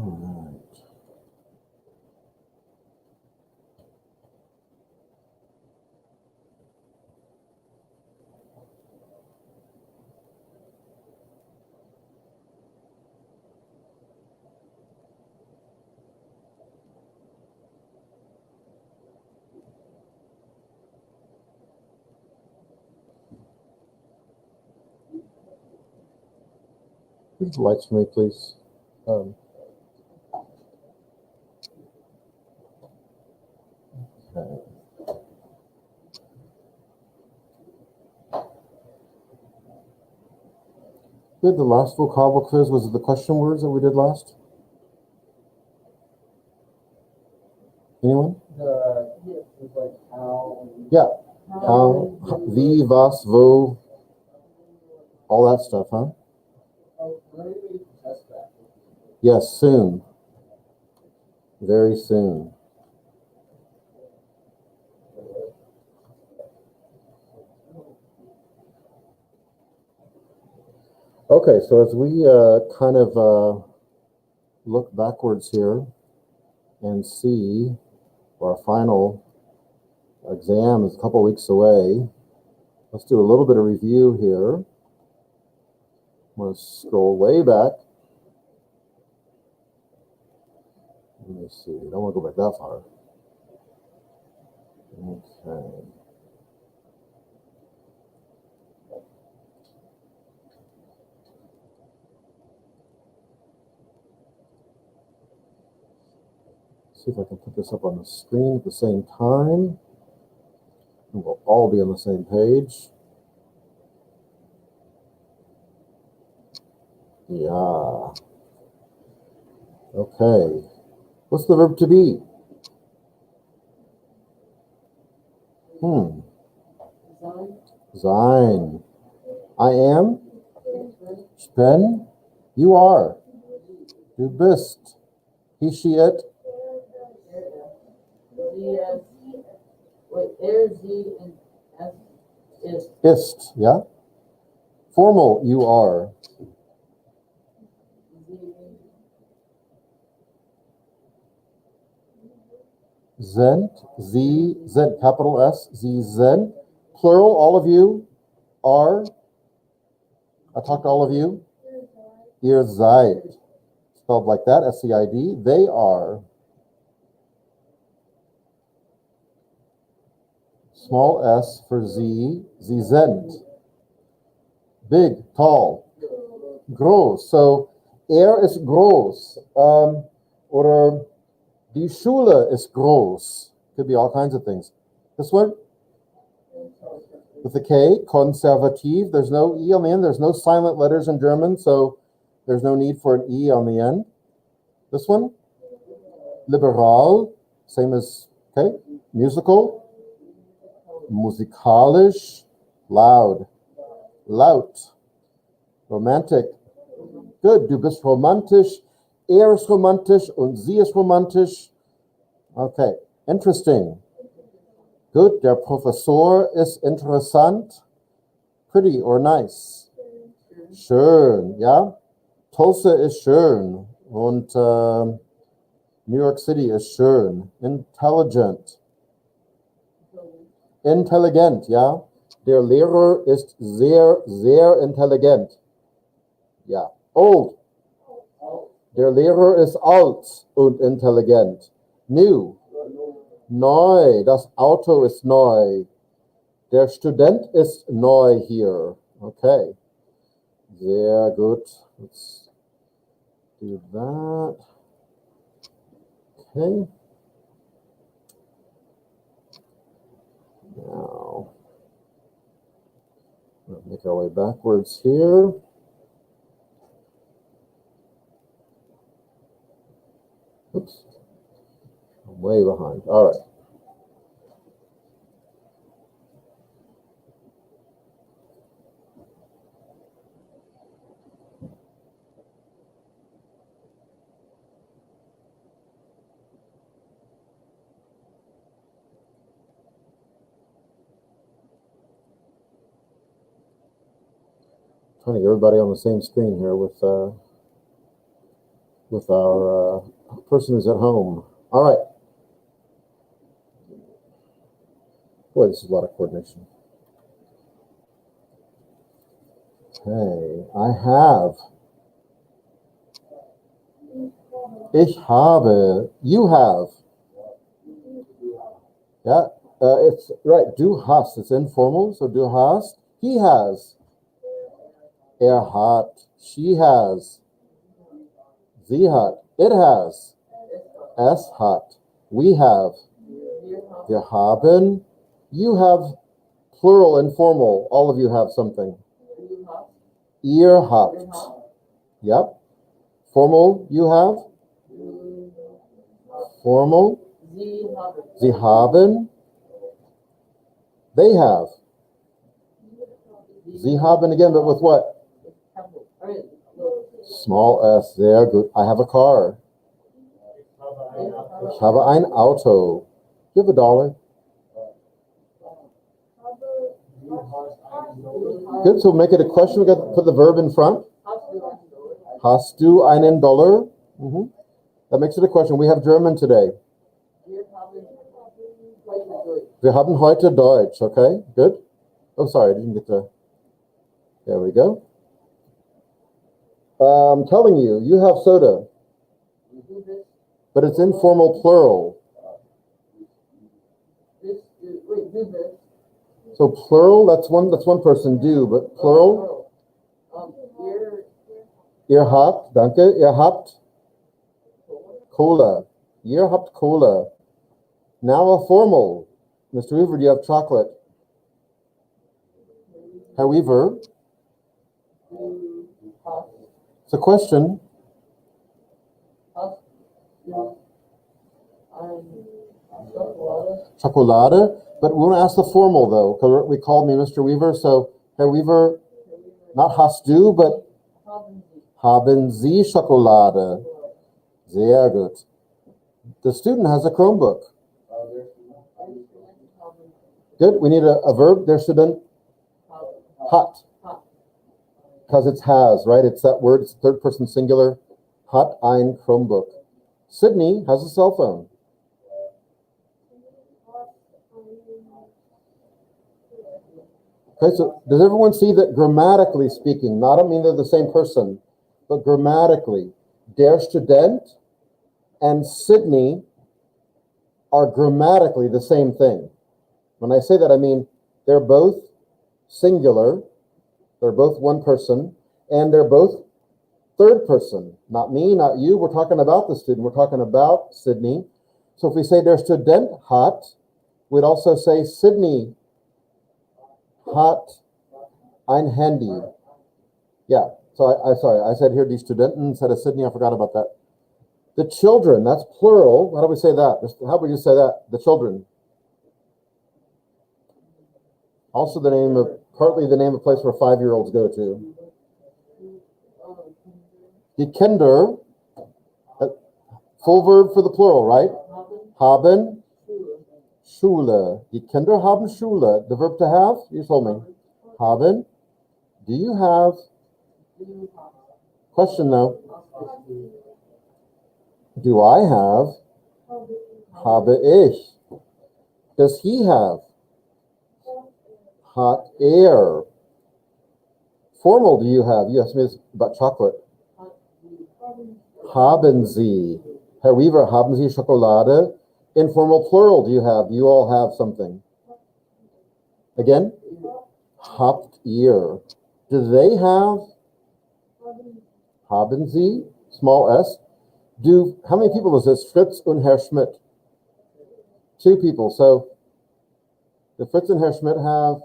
right. Give the lights for me, please. Okay. Did the last vocabulary quiz, was it the question words that we did last? Anyone? It was like how. Yeah. How, wie, was, wo, all that stuff, huh? Yes, soon. Very soon. Okay, so as we kind of look backwards here and see our final exam is a couple weeks away, let's do a little bit of review here. I'm going to scroll way back. Let me see. I don't want to go back that far. Okay. See if I can put this up on the screen at the same time. And we'll all be on the same page. Yeah. Okay. What's the verb to be? Sein. I am. Ich bin. You are. Du bist. He, she, it. Ist. Yeah. Formal. You are. Sind. Sie. Sind. Capital S. Sie sind. Plural. All of you are. I talked to all of you. Ihr seid. Spelled like that. S-E-I-D. They are. Small s for sie. Sie sind. Big, tall. Groß. So, ist groß. Or die Schule ist groß. Could be all kinds of things. This one? With the K, konservativ. There's no E on the end. There's no silent letters in German, so there's no need for an E on the end. This one? Liberal. Same as, okay. Musical. Musikalisch. Loud. Laut. Romantic. Good. Du bist romantisch. Ist romantisch und sie ist romantisch. Okay. Interesting. Good. Der Professor ist interessant. Pretty or nice. Schön. Ja. Tulsa ist schön. Und New York City ist schön. Intelligent. Intelligent, ja. Der Lehrer ist sehr, sehr intelligent. Ja. Old. Der Lehrer ist alt und intelligent. New. Neu. Das Auto ist neu. Der Student ist neu hier. Okay. Sehr gut. Let's do that. Okay. Now, we'll make our way backwards here. Oops. I'm way behind. All right. Trying to get everybody on the same screen here with with our person who's at home. All right. Boy, this is a lot of coordination. Okay, I have. Ich habe. You have. Yeah, it's right. Du hast. It's informal, so du hast. He has. Er hat. She has. Sie hat. It has. Es hat. We have. Wir haben. You have. Plural, informal. All of you have something. Ihr habt. Yep. Formal, you have. Formal. Sie haben. They have. Sie haben again, but with what? Small s. Sehr gut. I have a car. Ich habe ein Auto. Give $1. Good, so make it a question. We got to put the verb in front. Hast du einen Dollar? That makes it a question. We have German today. Wir haben heute Deutsch. Okay, good. Oh, sorry, I didn't get the. There we go. I'm telling you, you have soda, but it's informal plural. So plural, that's one person, do, but plural. Ihr habt, danke, ihr habt Cola. Ihr habt Cola. Now a formal. Mr. Weaver, do you have chocolate? However, it's a question. Chocolade. But we want to ask the formal, though, because we called me Mr. Weaver. So, Herr Weaver, not hast du, but haben Sie Schokolade? Sehr gut. The student has a Chromebook. Good. We need a verb. Der Student hat. Because it's has, right? It's that word. It's third person singular. Hat ein Chromebook. Sydney has a cell phone. Okay, so does everyone see that grammatically speaking, not I mean they're the same person, but grammatically, der Student and Sydney are grammatically the same thing. When I say that, I mean they're both singular, they're both one person, and they're both third person. Not me, not you. We're talking about the student. We're talking about Sydney. So if we say der Student hat, we'd also say Sydney hat ein Handy. Yeah, so I said here die Studenten instead of Sydney. I forgot about that. The children, that's plural. How do we say that? How would you say that? The children. Also partly the name of a place where 5-year-olds go to. Die Kinder, full verb for the plural, right? Haben Schule. Die Kinder haben Schule. The verb to have, you told me. Haben. Do you have? Question though. Do I have? Habe ich. Does he have? Hat er. Formal, do you have? You asked me this about chocolate. Haben Sie. Herr Weaver, haben Sie Schokolade? Informal plural, do you have? You all have something. Again? Habt ihr. Do they have? Haben Sie? Small s. How many people is this? Fritz und Herr Schmidt. 2 people. So, the Fritz and Herr Schmidt have?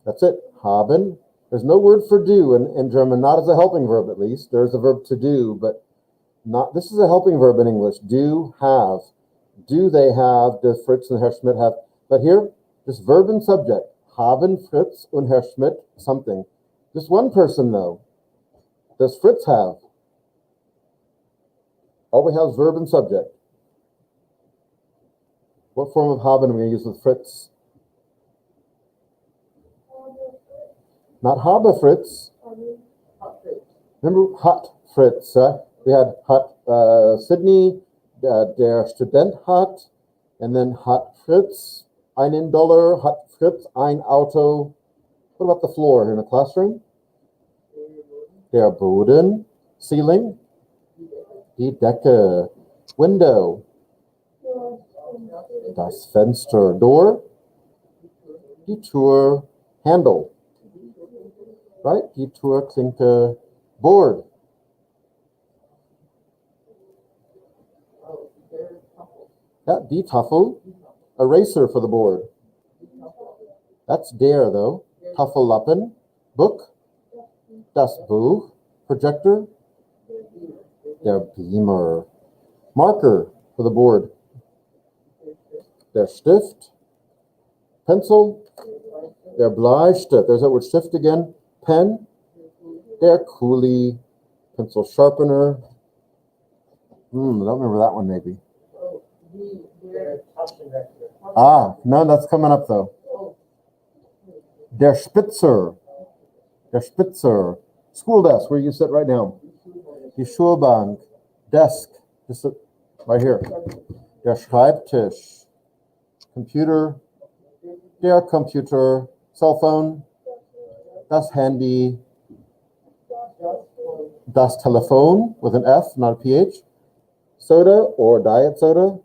That's it. Haben. There's no word for do in German, not as a helping verb at least. There's a verb to do, but not. This is a helping verb in English. Do, have. Do they have? Does Fritz and Herr Schmidt have? But here, just verb and subject. Haben Fritz und Herr Schmidt something. Just one person though. Does Fritz have? All we have is verb and subject. What form of haben are we going to use with Fritz? Not habe Fritz. Remember Hut Fritz? We had Hut Sydney, der Student hat, and then Hut Fritz, einen Dollar, Hut Fritz, ein Auto. What about the floor in the classroom? Der Boden, ceiling, die Decke, window, das Fenster, door, die Tür, handle, right? Die Tür, Klinke, board. Yeah, die Tafel, eraser for the board. That's der though. Tafellappen, book, das Buch, projector, der Beamer, marker for the board, der Stift, pencil, der Bleistift, there's that word stift again, pen, der Kuli, pencil sharpener. I don't remember that one maybe. No, that's coming up though. Der Spitzer, school desk where you sit right now. Die Schulbank, desk, just sit right here. Der Schreibtisch, computer, der Computer, cell phone, das Handy, das Telefon with an F, not a PH, soda or diet soda,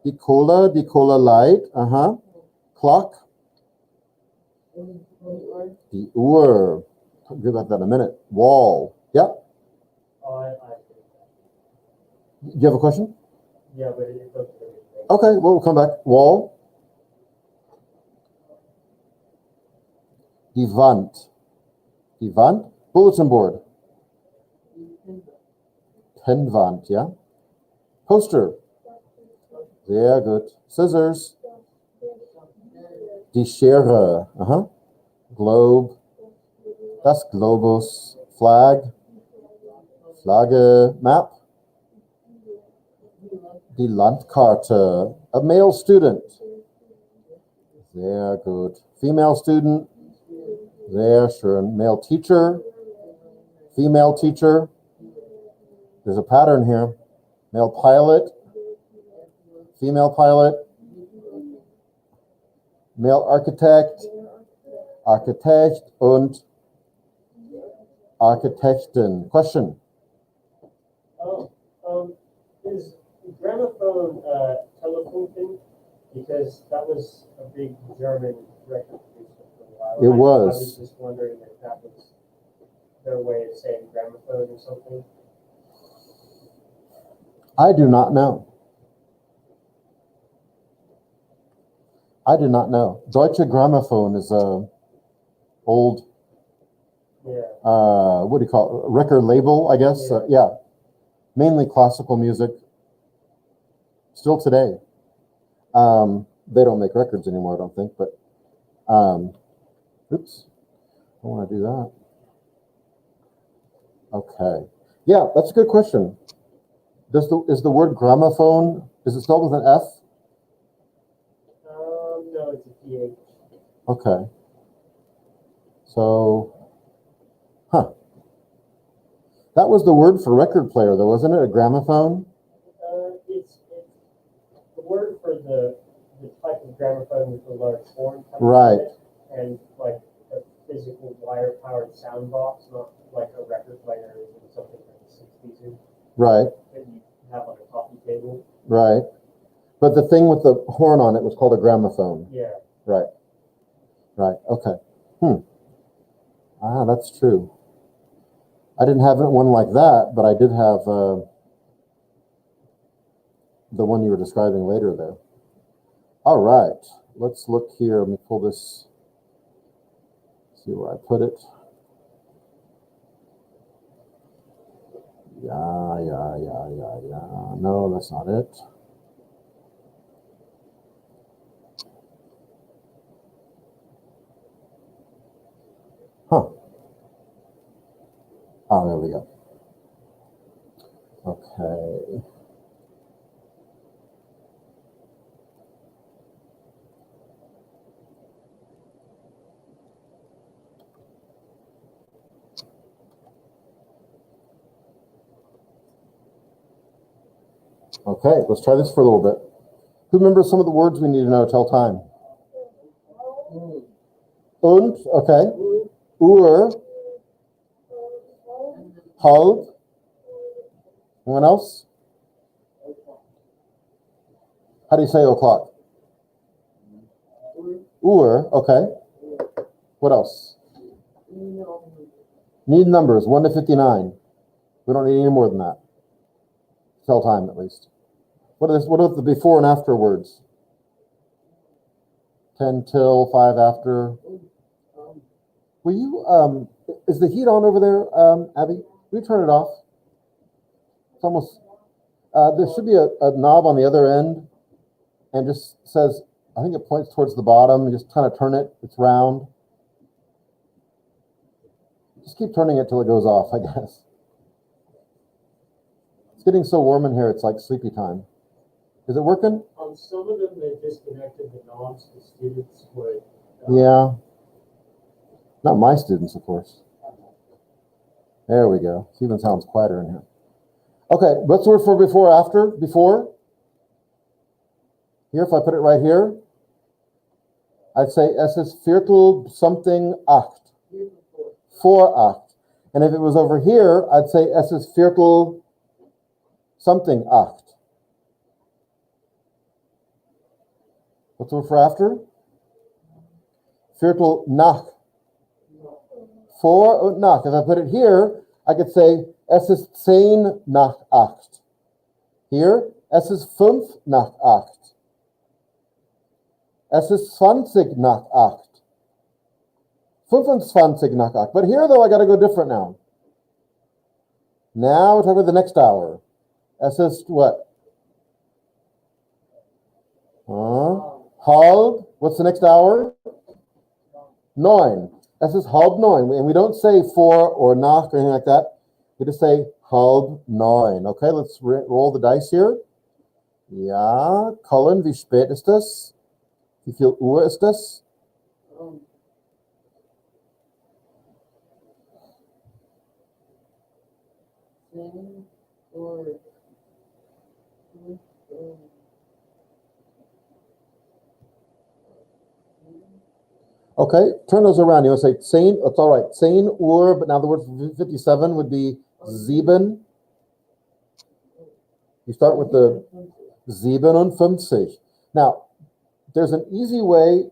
die Cola Light, clock, die Uhr, I'll give about that in a minute, wall, yeah. Do you have a question? Yeah, but it doesn't. Okay, well, we'll come back. Wall. Die Wand. Bulletin board. Pennwand, yeah. Poster. Sehr gut. Scissors. Die Schere. Globe. Das Globus. Flag. Flagge. Map. Die Landkarte. A male student. Sehr gut. Female student. Sehr schön. Male teacher. Female teacher. There's a pattern here. Male pilot. Female pilot. Male architect. Architect und Architektin. Question. Is gramophone telephone thing? Because that was a big German record producer for a while. It I was. was just wondering if that was their way of saying gramophone or something. I do not know. Deutsche Grammophon is a old, what do you call it? Record label, I guess. Yeah. Mainly classical music. Still today. They don't make records anymore, I don't think, but oops. I don't want to do that. Okay. Yeah, that's a good question. Is the word gramophone, is it spelled with an F? No, it's a PH. Okay. So, that was the word for record player, though, wasn't it? A gramophone? It's the word for the type of gramophone with the large horn. Right. And like a physical wire-powered sound box, not like a record player or something from the 60s. Right. That you have on a coffee table. Right. But the thing with the horn on it was called a gramophone. Yeah. Right. Okay. That's true. I didn't have one like that, but I did have the one you were describing later there. All right. Let's look here. Let me pull this. See where I put it. Yeah. No, that's not it. There we go. Okay. Okay, let's try this for a little bit. Who remembers some of the words we need to know? Tell time. Und, okay. Uhr. Halb. Anyone else? How do you say o'clock? Uhr, okay. What else? Need numbers, 1 to 59. We don't need any more than that. Tell time, at least. What are the before and after words? 10 till, 5 after. Will you, is the heat on over there, Abby? Will you turn it off? It's almost, there should be a knob on the other end and just says, I think it points towards the bottom. You just kind of turn it, it's round. Just keep turning it till it goes off, I guess. It's getting so warm in here, it's like sleepy time. Is it working? On some of them, they disconnected the knobs. The students would. Yeah. Not my students, of course. There we go. It even sounds quieter in here. Okay, what's the word for before, after? Before? Here, if I put it right here, I'd say es ist Viertel something acht. Vor acht. And if it was over here, I'd say es ist Viertel something acht. What's the word for after? Viertel nach. Vor und nach. If I put it here, I could say es ist 10 nach 8. Here, es ist 5 nach 8. Es ist 20 nach 8. 25 nach 8. But here, though, I got to go different now. Now we're talking about the next hour. Es ist what? Halb. What's the next hour? 9. Es ist halb 9. And we don't say for or nach or anything like that. We just say halb 9. Okay, let's roll the dice here. Ja, Colin, wie spät ist das? Wie viel Uhr ist das? Okay, turn those around. You want to say 10, it's all right. 10 Uhr, but now the word for 57 would be sieben. You start with the 57. Now, there's an easy way,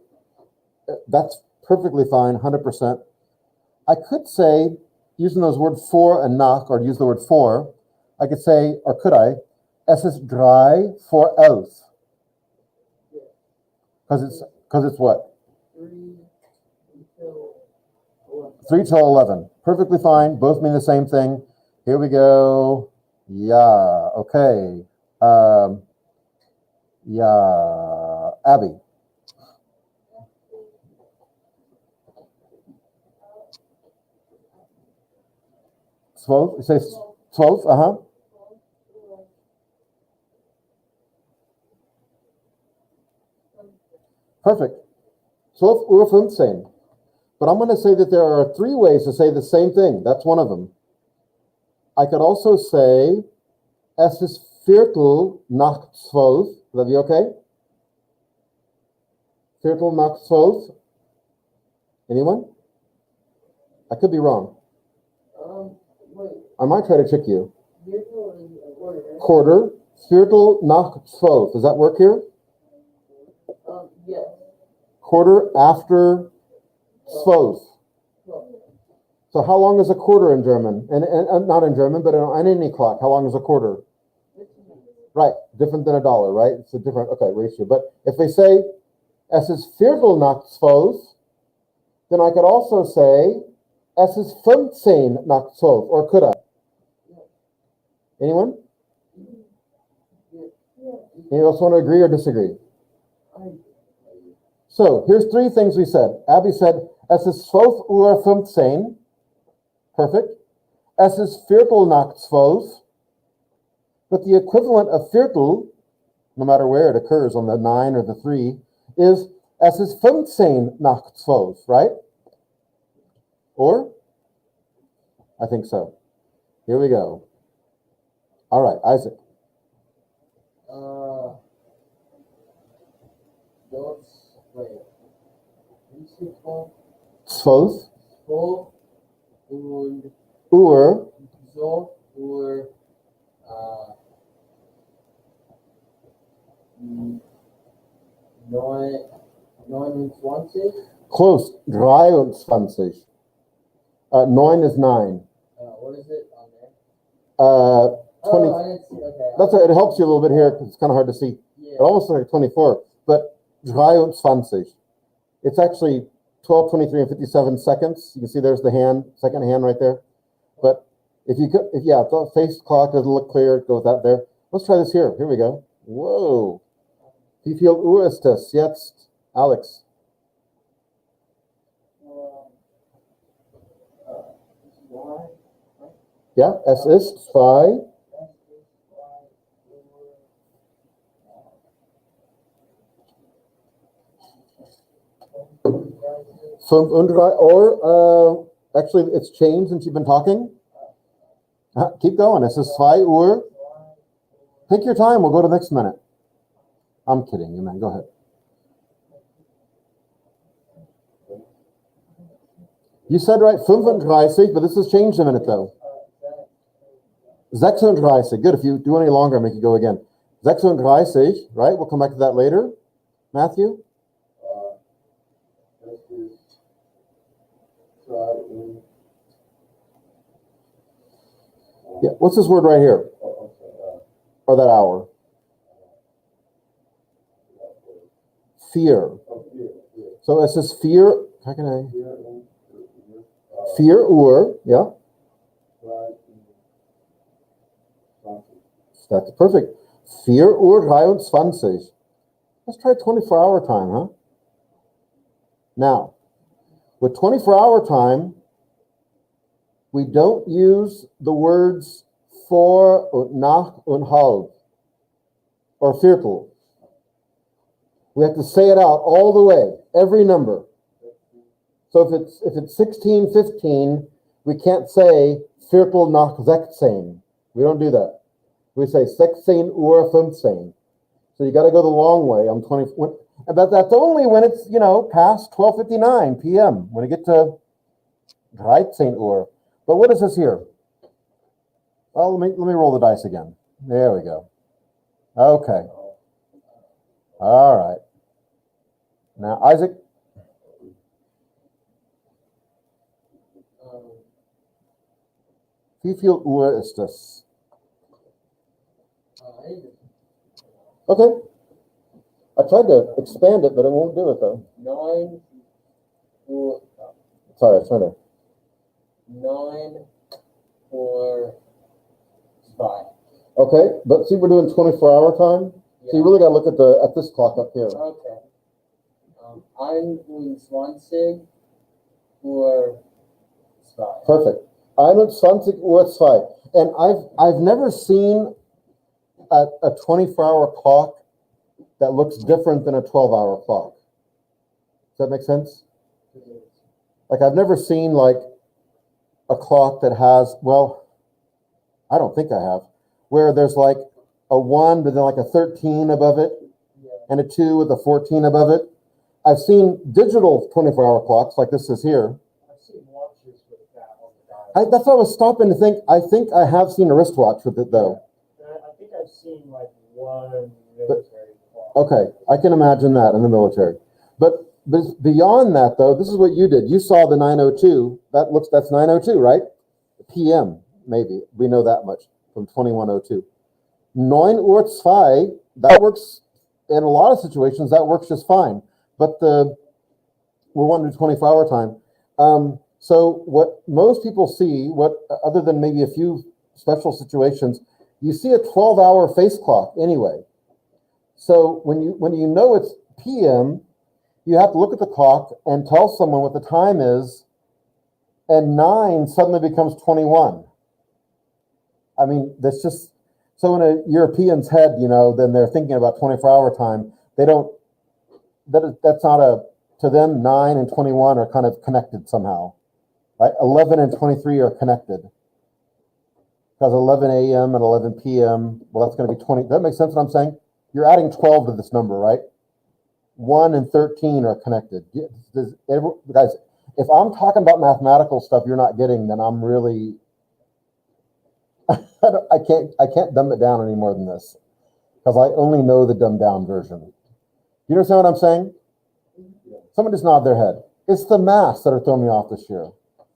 that's perfectly fine, 100%. I could say, using those words for and nach, or use the word for, I could say, or could I, es ist 3 vor 11. Because it's what? 3 till 11. Perfectly fine. Both mean the same thing. Here we go. Yeah. Okay. Yeah. Abby. 12. It says 12. Perfect. 12 Uhr 15. But I'm going to say that there are 3 ways to say the same thing. That's one of them. I could also say, es ist Viertel nach 12. Would that be okay? Viertel nach 12. Anyone? I could be wrong. I might try to trick you. Quarter. Viertel nach 12. Does that work here? Yes. Quarter after 12. So how long is a quarter in German? And not in German, but on any clock, how long is a quarter? Right, different than a dollar, right? It's a different, okay, ratio. But if they say, es ist Viertel nach 12, then I could also say, es ist 15 nach 12, or could I? Anyone? Anyone else want to agree or disagree? So here's 3 things we said. Abby said, es ist 12 Uhr 15. Perfect. Es ist Viertel nach 12. But the equivalent of Viertel, no matter where it occurs, on the 9 or the 3, is es ist 15 nach 12, right? Or? I think so. Here we go. All right, Isaac. Zwölf. Und Uhr. so Uhr 29. Close. 23. 9 is 9. What is it on there? 20. I didn't see. Okay. That's it helps you a little bit here because it's kind of hard to see. Yeah. It almost looks like 24, but 23. It's actually 12, 23, and 57 seconds. You can see there's the hand, second hand right there. But if you could, if the face clock doesn't look clear, go with that there. Let's try this here. Here we go. Whoa. Wie viel Uhr ist es jetzt, Alex? Ja, es ist 2. 35, or actually it's changed since you've been talking. Keep going. This is 2 Uhr. Take your time. We'll go to the next minute. I'm kidding you, man. Go ahead. You said right 35, but this has changed a minute though. 36. Good. If you do any longer, I'll make you go again. 36, right? We'll come back to that later. Matthew? Yeah, what's this word right here? Or that hour? Fear. So it says fear. How can I? Fear Uhr, yeah. That's perfect. 4 Uhr 23. Let's try 24-hour time, huh? Now, with 24-hour time, we don't use the words vor und nach und halb or viertel. We have to say it out all the way, every number. So if it's 16:15, we can't say viertel nach 16. We don't do that. We say 16 Uhr 15. So you got to go the long way. I'm 20. But that's only when it's past 12:59 p.m. When you get to 13 Uhr. But what is this here? Well, let me roll the dice again. There we go. Okay. All right. Now, Isaac. Wie viel Uhr ist das? Okay. I tried to expand it, but it won't do it though. 9 Uhr. Sorry, I was trying to. 9 Uhr 2. Okay, but see, we're doing 24-hour time. Yeah. So you really got to look at this clock up here. Okay. 21 Uhr 2. Perfect. 21 Uhr 2. And I've never seen a 24-hour clock that looks different than a 12-hour clock. Does that make sense? Like I've never seen like a clock that has, well, I don't think I have, where there's like a 1 but then like a 13 above it and a 2 with a 14 above it. I've seen digital 24-hour clocks like this is here. I've seen watches with that on the dial. That's why I was stopping to think. I think I have seen a wristwatch with it though. I think I've seen like one military clock. Okay, I can imagine that in the military. But beyond that though, this is what you did. You saw the 902. That's 902, right? PM, maybe. We know that much from 2102. 9 Uhr 2, that works in a lot of situations, that works just fine. But we're wanting to do 24-hour time. So what most people see, other than maybe a few special situations, you see a 12-hour face clock anyway. So when you know it's PM, you have to look at the clock and tell someone what the time is, and 9 suddenly becomes 21. I mean, that's just, so in a European's head, then they're thinking about 24-hour time. They don't, that's not to them, 9 and 21 are kind of connected somehow, right? 11 and 23 are connected. Because 11 a.m. and 11 p.m., well, that's going to be 20. That makes sense what I'm saying? You're adding 12 to this number, right? 1 and 13 are connected. Guys, if I'm talking about mathematical stuff you're not getting, then I'm really, I can't dumb it down any more than this, because I only know the dumbed down version. You understand what I'm saying? Somebody just nod their head. It's the maths that are throwing me off this year,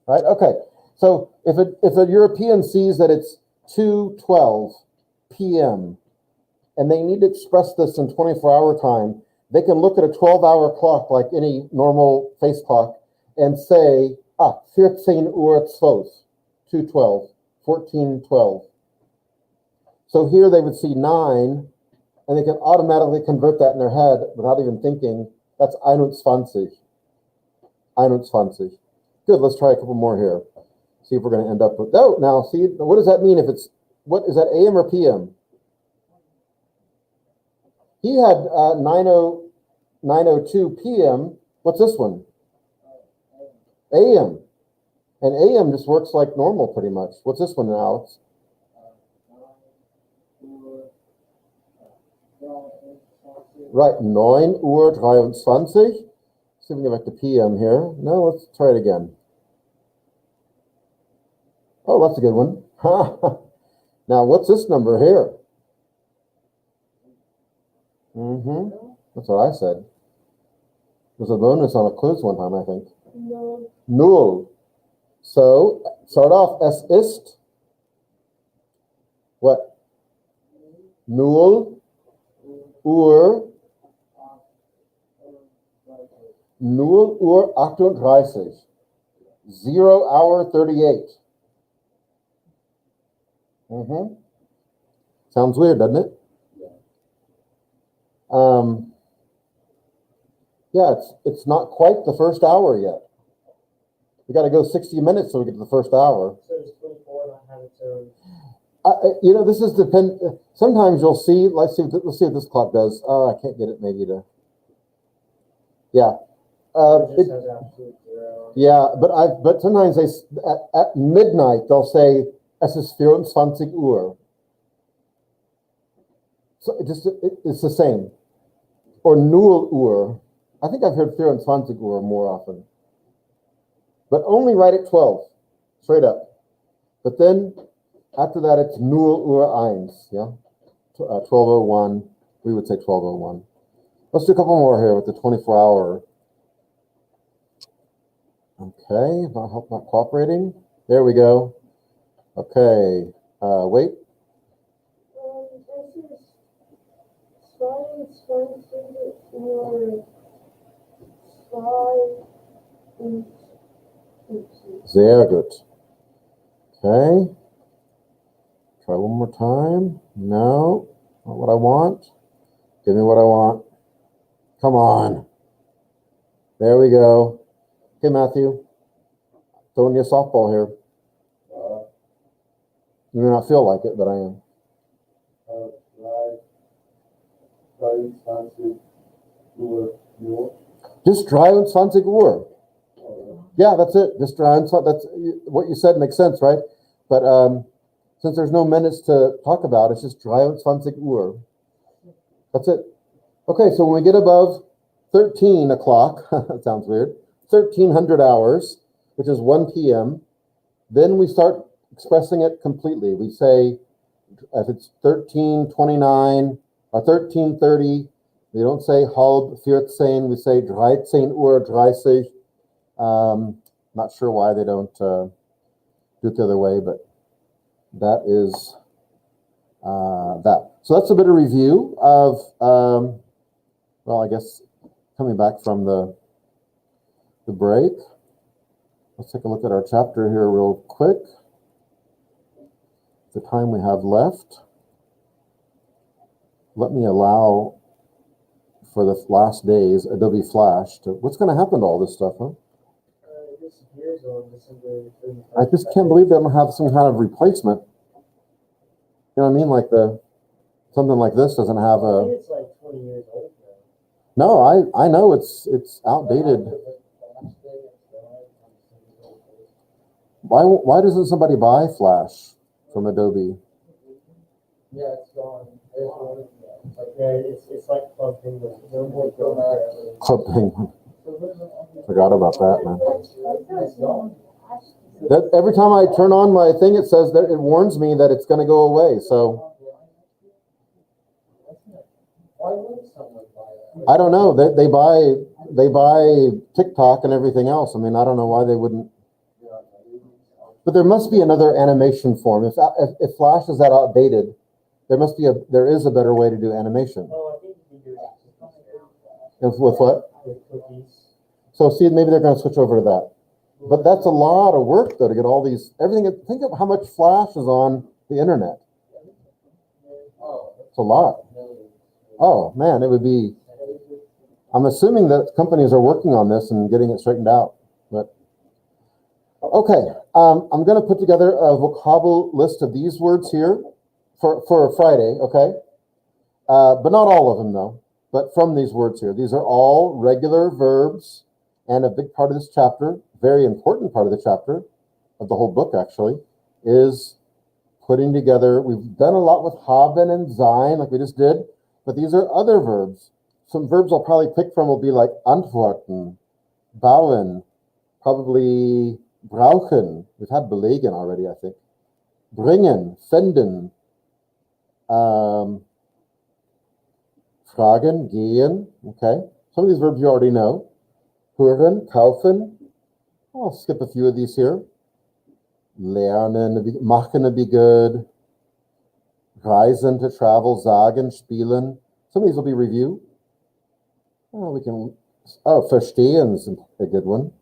right? Okay, so if a European sees that it's 2:12 p.m. and they need to express this in 24-hour time, they can look at a 12-hour clock like any normal face clock and say, 14:12, 2:12, 14:12. So here they would see 9, and they can automatically convert that in their head without even thinking. That's 21. 21. Good, let's try a couple more here. See if we're going to end up with, oh, now see, what does that mean if it's, what is that, AM or PM? He had 9:02 PM. What's this one? AM. And AM just works like normal pretty much. What's this one, Alex? Right, 9:23. See if we can get back to PM here. No, let's try it again. Oh, that's a good one. Now, what's this number here? That's what I said. There's a bonus on a quiz one time, I think. No. Null. So, start off, es ist. What? Null. Uhr. 0:38. 0 hour 38. Sounds weird, doesn't it? Yeah, it's not quite the first hour yet. We got to go 60 minutes so we get to the first hour. So does 24 not have its own? You know, this is sometimes you'll see. Let's see what this clock does. Oh, I can't get it. Maybe to. Yeah. It just has absolute 0. Yeah, but sometimes at midnight they'll say es ist 24 Uhr. So it's the same. Or 0 Uhr. I think I've heard 24 Uhr more often. But only right at 12, straight up. But then after that it's 0 Uhr 1, yeah? 12:01. We would say 12:01. Let's do a couple more here with the 24-hour. Okay, not cooperating. There we go. Okay, wait. This is 22 Uhr 52. Sehr gut. Okay. Try one more time. No, not what I want. Give me what I want. Come on. There we go. Okay, Matthew. Throwing you a softball here. You may not feel like it, but I am. 23 Uhr. Just 23 Uhr. Yeah, that's it. Just 23. That's what you said makes sense, right? But since there's no minutes to talk about, it's just 23 Uhr. That's it. Okay, so when we get above 13 o'clock, that sounds weird, 1300 hours, which is 1 p.m., then we start expressing it completely. We say, if it's 13:29 or 13:30, we don't say halb 14, we say 13:30. Not sure why they don't do it the other way, but that is that. So that's a bit of review of, well, I guess coming back from the break. Let's take a look at our chapter here real quick. The time we have left. Let me allow for the last days Adobe Flash to, what's going to happen to all this stuff, huh? It disappears on December 31st. I just can't believe they don't have some kind of replacement. You know what I mean? Like something like this doesn't have I a. think it's like 20 years old now. No, I know it's outdated. Why doesn't somebody buy Flash from Adobe? Yeah, it's gone. There's one. It's like Club Penguin. No more dramatic. Club Penguin. Forgot about that, man. That, every time I turn on my thing, it says that it warns me that it's going to go away. So Why would someone buy that? I don't know. They buy TikTok and everything else. I mean, I don't know why they wouldn't. But there must be another animation form. If Flash is that outdated, there is a better way to do animation. Oh, I think you can do With what? with cookies. So see, maybe they're going to switch over to that. But that's a lot of work, though, to get all these, everything. Think of how much Flash is on the internet. Oh, It's a lot. Oh, man, it would be, I'm assuming that companies are working on this and getting it straightened out. But okay, I'm going to put together a vocabulary list of these words here for Friday, okay? But not all of them, though. But from these words here. These are all regular verbs, and a big part of this chapter, very important part of the chapter, of the whole book actually, is putting together, we've done a lot with haben and sein, like we just did, but these are other verbs. Some verbs I'll probably pick from will be like antworten, bauen, probably brauchen. We've had belegen already, I think. Bringen, finden, fragen, gehen, okay. Some of these verbs you already know. Hören, kaufen. I'll skip a few of these here. Lernen, machen would be good. Reisen, to travel. Sagen, spielen. Some of these will be review. Verstehen is a good one.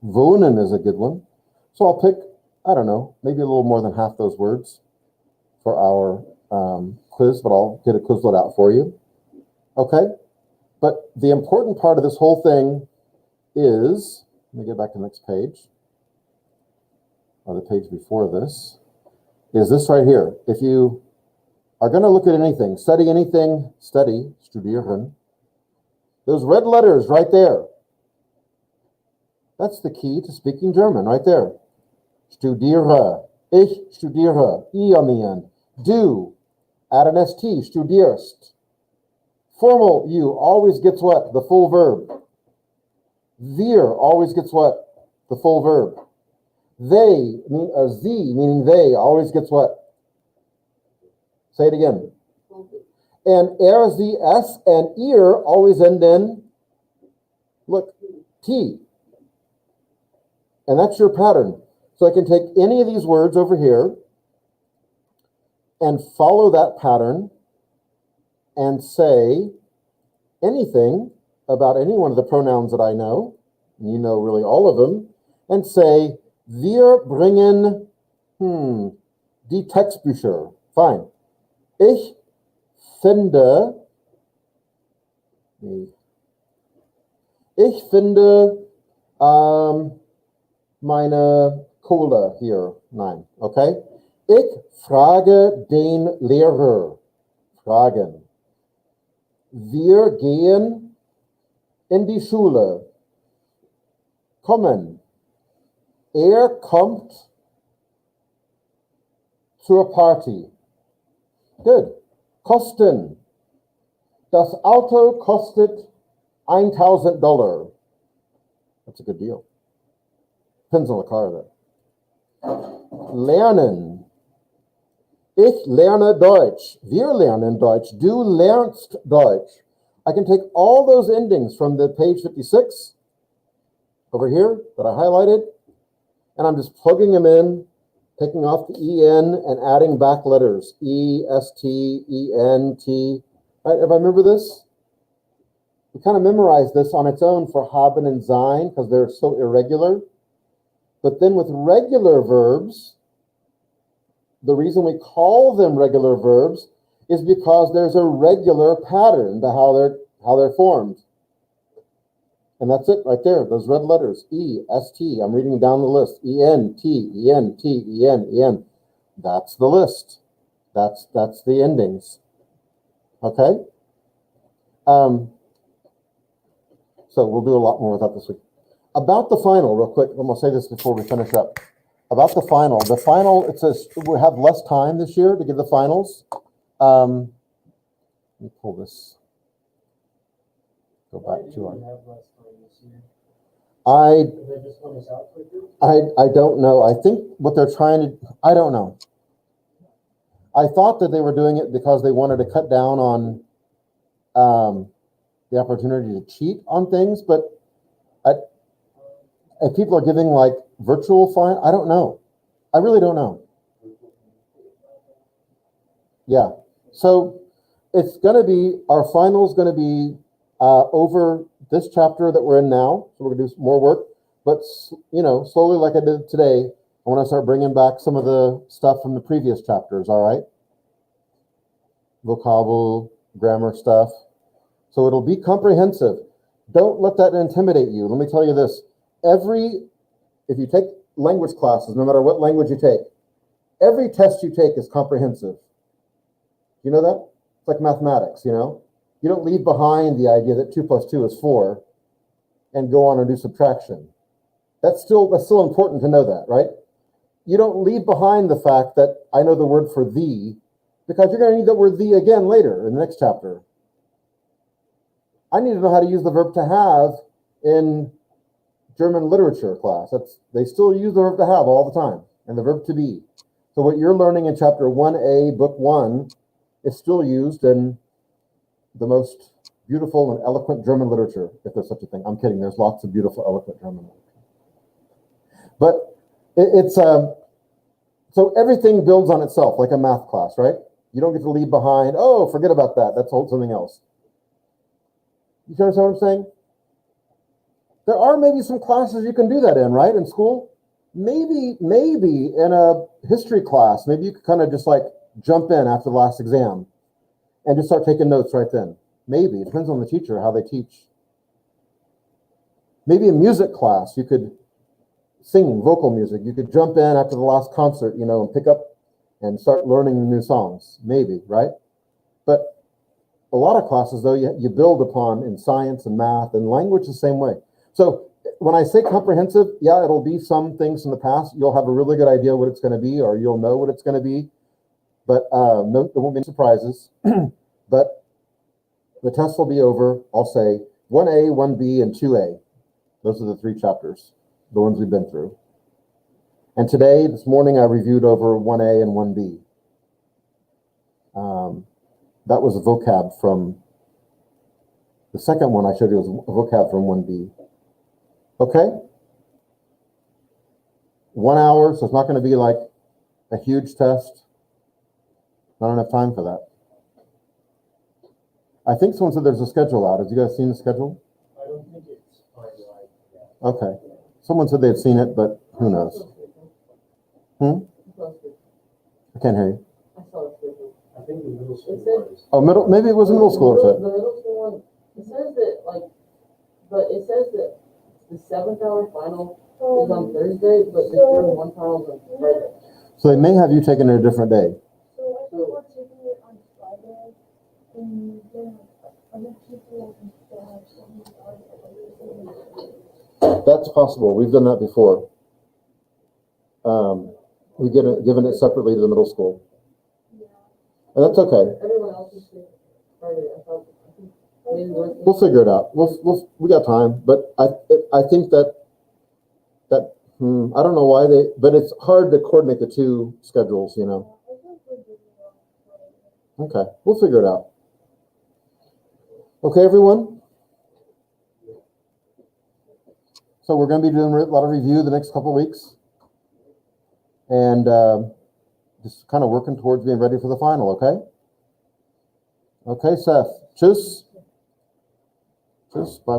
Wohnen is a good one. So I'll pick, I don't know, maybe a little more than half those words for our quiz, but I'll get a Quizlet out for you. Okay? But the important part of this whole thing is, let me get back to the next page, or the page before this, is this right here. If you are going to look at anything, study, studieren, those red letters right there, that's the key to speaking German, right there. Studiere, ich studiere, I on the end. Du, add an ST, studierst. Formal you always gets what? The full verb. Wir always gets what? The full verb. They, sie, meaning they, always gets what? Say it again. And er, sie, es, and ihr always end in, look, T. And that's your pattern. So I can take any of these words over here and follow that pattern and say anything about any one of the pronouns that I know, and you know really all of them, and say, wir bringen, die Textbücher. Fine. Ich finde meine Cola hier. Nein. Okay? Ich frage den Lehrer. Fragen. Wir gehen in die Schule. Kommen. Er kommt zur Party. Good. Kosten. Das Auto kostet $1,000. That's a good deal. Depends on the car, though. Lernen. Ich lerne Deutsch. Wir lernen Deutsch. Du lernst Deutsch. I can take all those endings from the page 56 over here that I highlighted, and I'm just plugging them in, taking off the EN and adding back letters. E, S, T, E, N, T. Right, everybody remember this? We kind of memorized this on its own for haben and sein because they're so irregular. But then with regular verbs, the reason we call them regular verbs is because there's a regular pattern to how they're formed. And that's it right there, those red letters, E, S, T. I'm reading down the list. E, N, T, E, N, T, E, N, E, N. That's the list. That's the endings. Okay? So we'll do a lot more with that this week. About the final, real quick, I'm going to say this before we finish up. About the final, it says we have less time this year to give the finals. Let me pull this. Go Why back do to we our. have less time this year? I Did they just want us out quicker? I don't know. I think what they're trying to. I don't know. I thought that they were doing it because they wanted to cut down on the opportunity to cheat on things, but if people are giving like virtual fine, I don't know. I really don't know. Yeah. So it's going to be, our final is going to be over this chapter that we're in now. So we're going to do some more work, but slowly, like I did today, I want to start bringing back some of the stuff from the previous chapters. All right. Vocabulary, grammar stuff. So it'll be comprehensive. Don't let that intimidate you. Let me tell you this. If you take language classes, no matter what language you take, every test you take is comprehensive. You know that? It's like mathematics, You don't leave behind the idea that 2 + 2 is 4 and go on and do subtraction. That's still important to know that, right? You don't leave behind the fact that I know the word for thee, because you're going to need that word thee again later in the next chapter. I need to know how to use the verb to have in German literature class. They still use the verb to have all the time, and the verb to be. So what you're learning in chapter 1a, book 1, is still used in the most beautiful and eloquent German literature, if there's such a thing. I'm kidding. There's lots of beautiful, eloquent German literature. But it's so everything builds on itself, like a math class, right? You don't get to leave behind, oh, forget about that. That's something else. You understand what I'm saying? There are maybe some classes you can do that in, right? In school? Maybe in a history class, maybe you could kind of just like jump in after the last exam and just start taking notes right then. Maybe. It depends on the teacher, how they teach. Maybe in music class, you could sing vocal music. You could jump in after the last concert, and pick up and start learning new songs. Maybe, right? But a lot of classes, though, you build upon in science and math and language the same way. So when I say comprehensive, yeah, it'll be some things from the past. You'll have a really good idea what it's going to be, or you'll know what it's going to be. But no, there won't be any surprises. But the test will be over, I'll say, 1A, 1B, and 2A. Those are the 3 chapters, the ones we've been through. And this morning, I reviewed over 1A and 1B. That was a vocab from the second one I showed you was a vocab from 1B. Okay? 1 hour, so it's not going to be like a huge test. Not enough time for that. I think someone said there's a schedule out. Have you guys seen the schedule? I don't think it's finalized yet. Okay. Someone said they'd seen it, but who knows? I can't hear you. I saw it. I think the middle school It said- was. Oh, maybe it was a middle schooler The said. middle school one, it says that the 7th hour final is on Thursday, but the third one final is on Friday. So they may have you taking it a different day. So I think we're taking it on Friday, and then other people have something on. That's possible. We've done that before. We've given it separately to the middle school. And that's okay. Everyone else is saying Friday. I think maybe We'll figure it out. We got time, but I think that I don't know why but it's hard to coordinate the 2 schedules, Okay, we'll figure it out. Okay, everyone. So we're going to be doing a lot of review the next couple of weeks, and just kind of working towards being ready for the final. Okay. Okay, Seth. Tschüss. Tschüss. Bye.